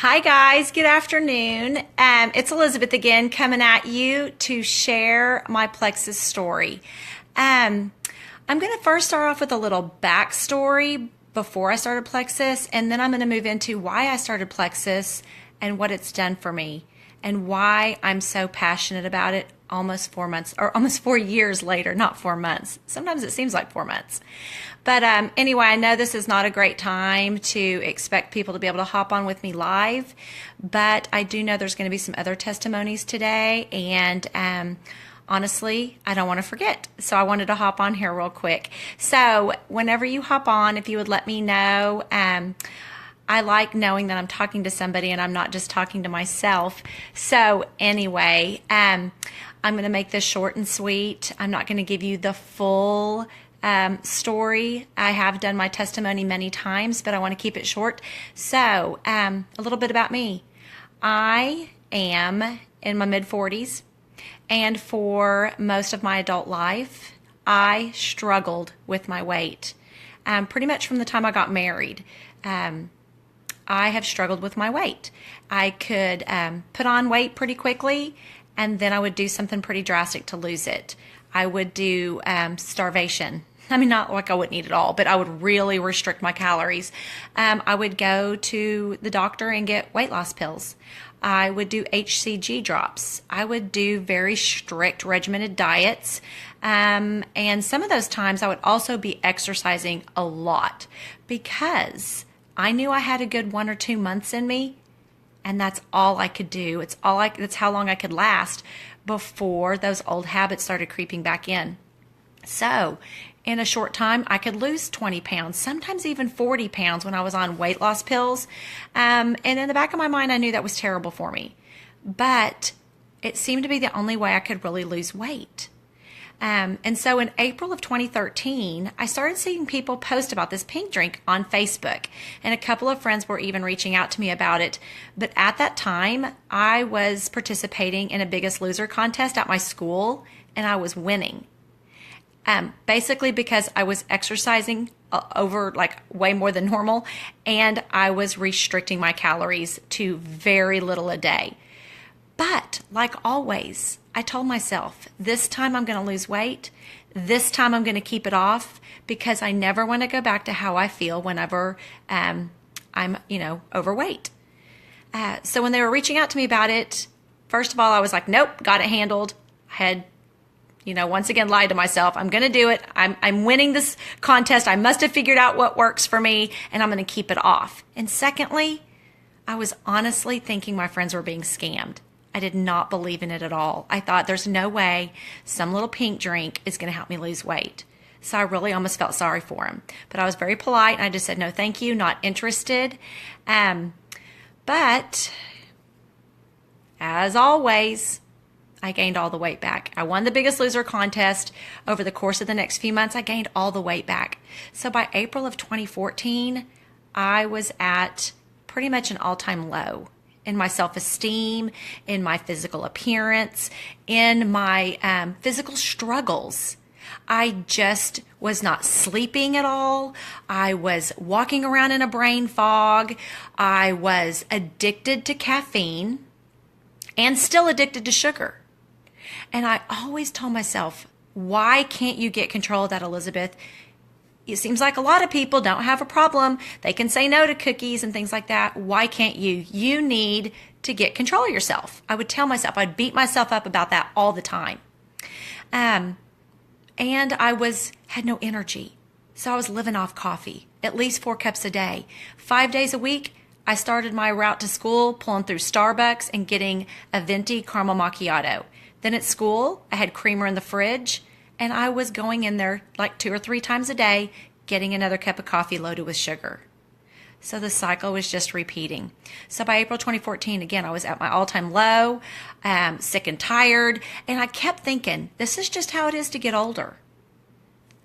Hi guys, good afternoon. It's Elizabeth again coming at you to share my plexus story. I'm going to first start off with a little backstory before I started plexus, and then I'm going to move into why I started plexus and what it's done for me and why I'm so passionate about it almost 4 months or almost 4 years later, not 4 months. Sometimes it seems like 4 months. But anyway, I know this is not a great time to expect people to be able to hop on with me live, but I do know there's going to be some other testimonies today, and honestly, I don't want to forget. So I wanted to hop on here real quick. So whenever you hop on, if you would let me know, I like knowing that I'm talking to somebody and I'm not just talking to myself. So anyway, I'm going to make this short and sweet. I'm not going to give you the full story. I have done my testimony many times, but I want to keep it short. So a little bit about me. I am in my mid-40s, and for most of my adult life, I struggled with my weight. Pretty much from the time I got married. I have struggled with my weight. I could put on weight pretty quickly, and then I would do something pretty drastic to lose it. I would do starvation. I mean, not like I wouldn't eat at all, but I would really restrict my calories. I would go to the doctor and get weight loss pills. I would do HCG drops. I would do very strict regimented diets. And some of those times I would also be exercising a lot because I knew I had a good 1 or 2 months in me, and that's all I could do. That's how long I could last before those old habits started creeping back in. So in a short time, I could lose 20 pounds, sometimes even 40 pounds when I was on weight loss pills. And in the back of my mind, I knew that was terrible for me. But it seemed to be the only way I could really lose weight. And so in April of 2013, I started seeing people post about this pink drink on Facebook. And a couple of friends were even reaching out to me about it. But at that time, I was participating in a Biggest Loser contest at my school, and I was winning. Basically because I was exercising over like way more than normal, and I was restricting my calories to very little a day. But like always, I told myself, this time I'm going to lose weight. This time I'm going to keep it off because I never want to go back to how I feel whenever I'm, overweight. So when they were reaching out to me about it, first of all, I was like, nope, got it handled. I had once again lied to myself. I'm going to do it. I'm winning this contest. I must have figured out what works for me, and I'm going to keep it off. And secondly, I was honestly thinking my friends were being scammed. I did not believe in it at all. I thought there's no way some little pink drink is going to help me lose weight. So I really almost felt sorry for him. But I was very polite, and I just said, no, thank you, not interested. But as always, I gained all the weight back. I won the Biggest Loser contest. Over the course of the next few months, I gained all the weight back. So by April of 2014, I was at pretty much an all-time low in my self-esteem, in my physical appearance, in my physical struggles. I just was not sleeping at all. I was walking around in a brain fog. I was addicted to caffeine and still addicted to sugar. And I always told myself, why can't you get control of that, Elizabeth? It seems like a lot of people don't have a problem. They can say no to cookies and things like that. Why can't you? You need to get control of yourself. I would tell myself, I'd beat myself up about that all the time. And I had no energy. So I was living off coffee, at least 4 cups a day. 5 days a week, I started my route to school pulling through Starbucks and getting a venti caramel macchiato. Then at school, I had creamer in the fridge, and I was going in there like 2 or 3 times a day, getting another cup of coffee loaded with sugar. So the cycle was just repeating. So by April 2014, again, I was at my all-time low, sick and tired, and I kept thinking, this is just how it is to get older.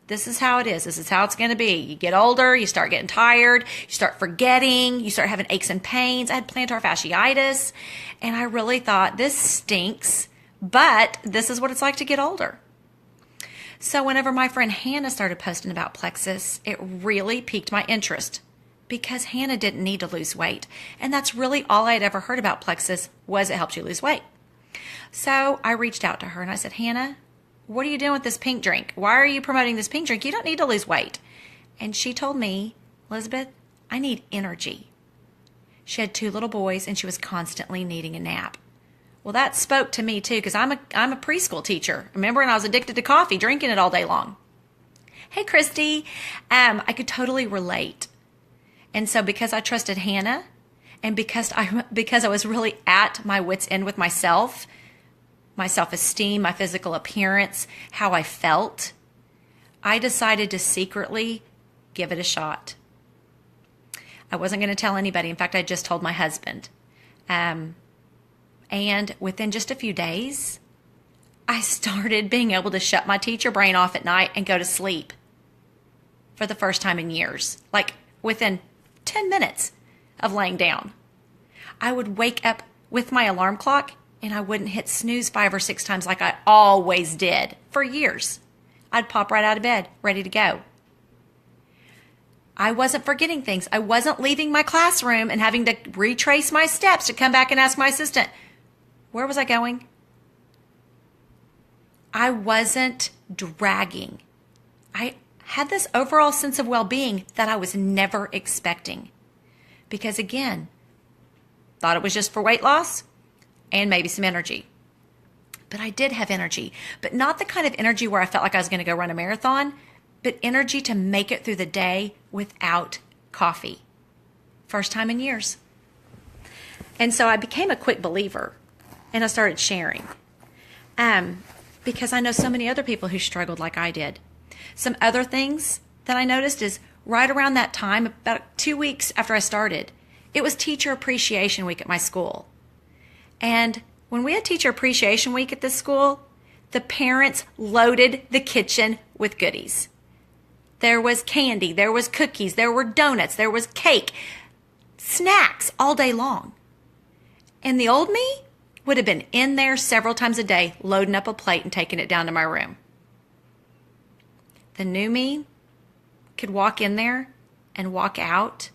This is how it is. This is how it's going to be. You get older, you start getting tired, you start forgetting, you start having aches and pains. I had plantar fasciitis, and I really thought, this stinks, but this is what it's like to get older. So whenever my friend Hannah started posting about plexus, it really piqued my interest because Hannah didn't need to lose weight. And that's really all I had ever heard about Plexus was it helps you lose weight. So I reached out to her and I said, Hannah, what are you doing with this pink drink? Why are you promoting this pink drink? You don't need to lose weight. And she told me, Elizabeth, I need energy. She had 2 little boys and she was constantly needing a nap. Well, that spoke to me too, because I'm a preschool teacher. Remember when I was addicted to coffee, drinking it all day long? Hey, Christy. I could totally relate. And so because I trusted Hannah and because I was really at my wit's end with myself, my self-esteem, my physical appearance, how I felt, I decided to secretly give it a shot. I wasn't going to tell anybody. In fact, I just told my husband. And within just a few days, I started being able to shut my teacher brain off at night and go to sleep for the first time in years. Like within 10 minutes of laying down. I would wake up with my alarm clock and I wouldn't hit snooze 5 or 6 times like I always did for years. I'd pop right out of bed, ready to go. I wasn't forgetting things. I wasn't leaving my classroom and having to retrace my steps to come back and ask my assistant, where was I going? I wasn't dragging. I had this overall sense of well-being that I was never expecting. Because again, thought it was just for weight loss and maybe some energy. But I did have energy, but not the kind of energy where I felt like I was going to go run a marathon, but energy to make it through the day without coffee. First time in years. And so I became a quick believer and I started sharing. Because I know so many other people who struggled like I did. Some other things that I noticed is right around that time, about 2 weeks after I started, it was Teacher Appreciation Week at my school. And when we had Teacher Appreciation Week at this school, the parents loaded the kitchen with goodies. There was candy, there was cookies, there were donuts, there was cake, snacks all day long. And the old me would have been in there several times a day, loading up a plate and taking it down to my room. The new me could walk in there and walk out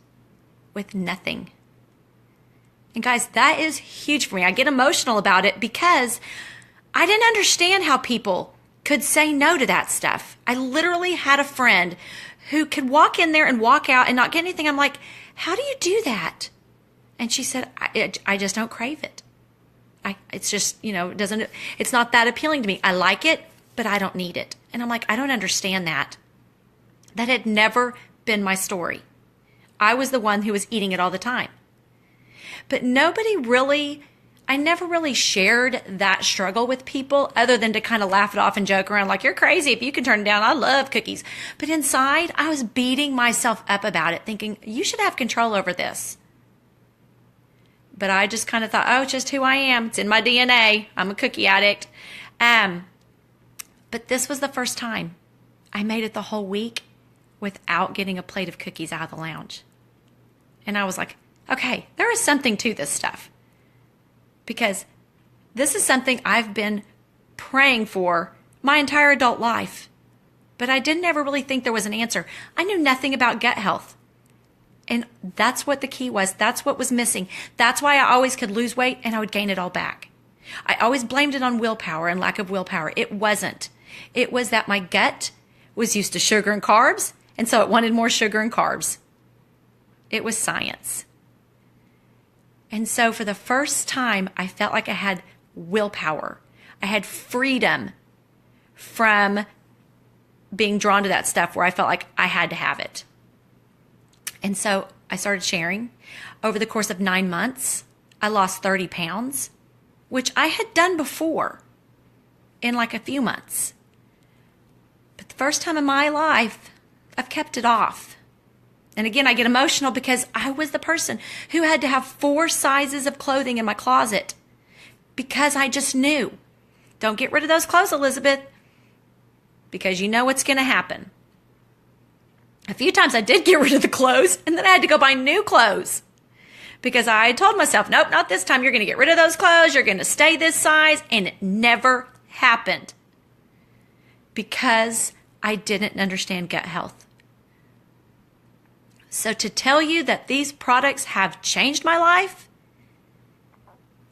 with nothing. And guys, that is huge for me. I get emotional about it because I didn't understand how people could say no to that stuff. I literally had a friend who could walk in there and walk out and not get anything. I'm like, how do you do that? And she said, I just don't crave it. It's just, it's not that appealing to me. I like it, but I don't need it. And I'm like, I don't understand that. That had never been my story. I was the one who was eating it all the time. But I never really shared that struggle with people other than to kind of laugh it off and joke around like, you're crazy if you can turn it down. I love cookies. But inside, I was beating myself up about it, thinking, you should have control over this. But I just kind of thought, oh, it's just who I am. It's in my DNA. I'm a cookie addict. But this was the first time I made it the whole week without getting a plate of cookies out of the lounge. And I was like, okay, there is something to this stuff. Because this is something I've been praying for my entire adult life. But I didn't ever really think there was an answer. I knew nothing about gut health. And that's what the key was. That's what was missing. That's why I always could lose weight and I would gain it all back. I always blamed it on willpower and lack of willpower. It wasn't. It was that my gut was used to sugar and carbs, and so it wanted more sugar and carbs. It was science. And so for the first time, I felt like I had willpower. I had freedom from being drawn to that stuff where I felt like I had to have it. And so I started sharing. Over the course of 9 months, I lost 30 pounds, which I had done before in like a few months. But the first time in my life, I've kept it off. And again, I get emotional because I was the person who had to have 4 sizes of clothing in my closet because I just knew. Don't get rid of those clothes, Elizabeth, because you know what's going to happen. A few times I did get rid of the clothes, and then I had to go buy new clothes because I told myself, nope, not this time. You're going to get rid of those clothes. You're going to stay this size. And it never happened because I didn't understand gut health. So to tell you that these products have changed my life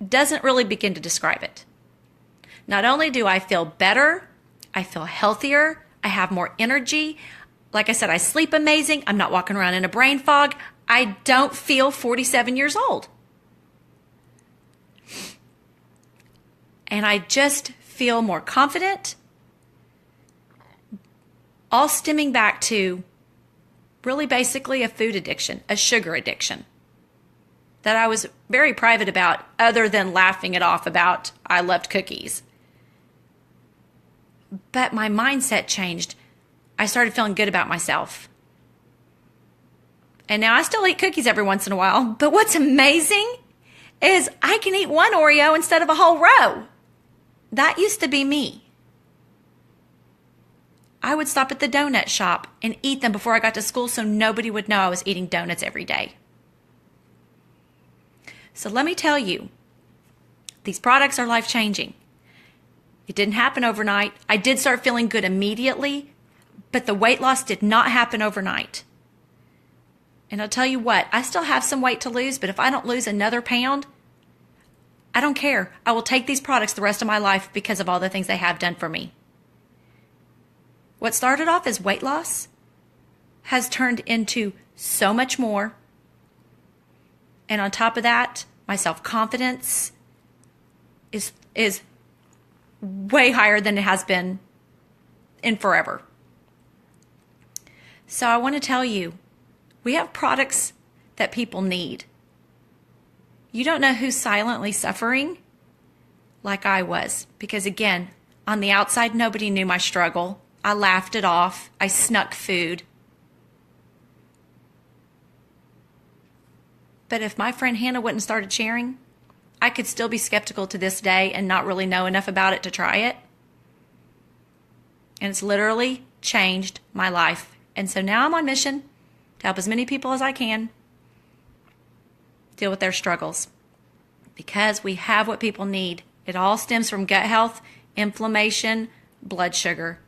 doesn't really begin to describe it. Not only do I feel better, I feel healthier, I have more energy. Like I said, I sleep amazing. I'm not walking around in a brain fog. I don't feel 47 years old. And I just feel more confident, all stemming back to really basically a food addiction, a sugar addiction that I was very private about, other than laughing it off about I loved cookies. But my mindset changed. I started feeling good about myself. And now I still eat cookies every once in a while. But what's amazing is I can eat one Oreo instead of a whole row. That used to be me. I would stop at the donut shop and eat them before I got to school so nobody would know I was eating donuts every day. So let me tell you, these products are life-changing. It didn't happen overnight. I did start feeling good immediately, but the weight loss did not happen overnight. And I'll tell you what, I still have some weight to lose, but if I don't lose another pound, I don't care. I will take these products the rest of my life because of all the things they have done for me. What started off as weight loss has turned into so much more. And on top of that, my self-confidence is way higher than it has been in forever. So I want to tell you, we have products that people need. You don't know who's silently suffering like I was. Because again, on the outside, nobody knew my struggle. I laughed it off. I snuck food. But if my friend Hannah wouldn't started sharing, I could still be skeptical to this day and not really know enough about it to try it. And it's literally changed my life. And so now I'm on mission to help as many people as I can deal with their struggles. Because we have what people need. It all stems from gut health, inflammation, blood sugar.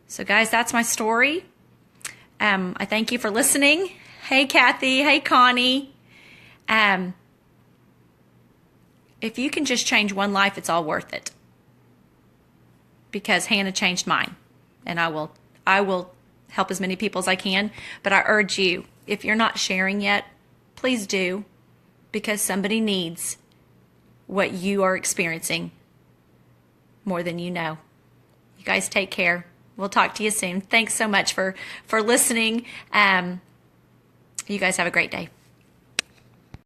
So guys, that's my story. I thank you for listening. Hey, Kathy. Hey, Connie. If you can just change one life, it's all worth it. Because Hannah changed mine. And I will help as many people as I can. But I urge you, if you're not sharing yet, please do. Because somebody needs what you are experiencing more than you know. You guys take care. We'll talk to you soon. Thanks so much for listening. You guys have a great day.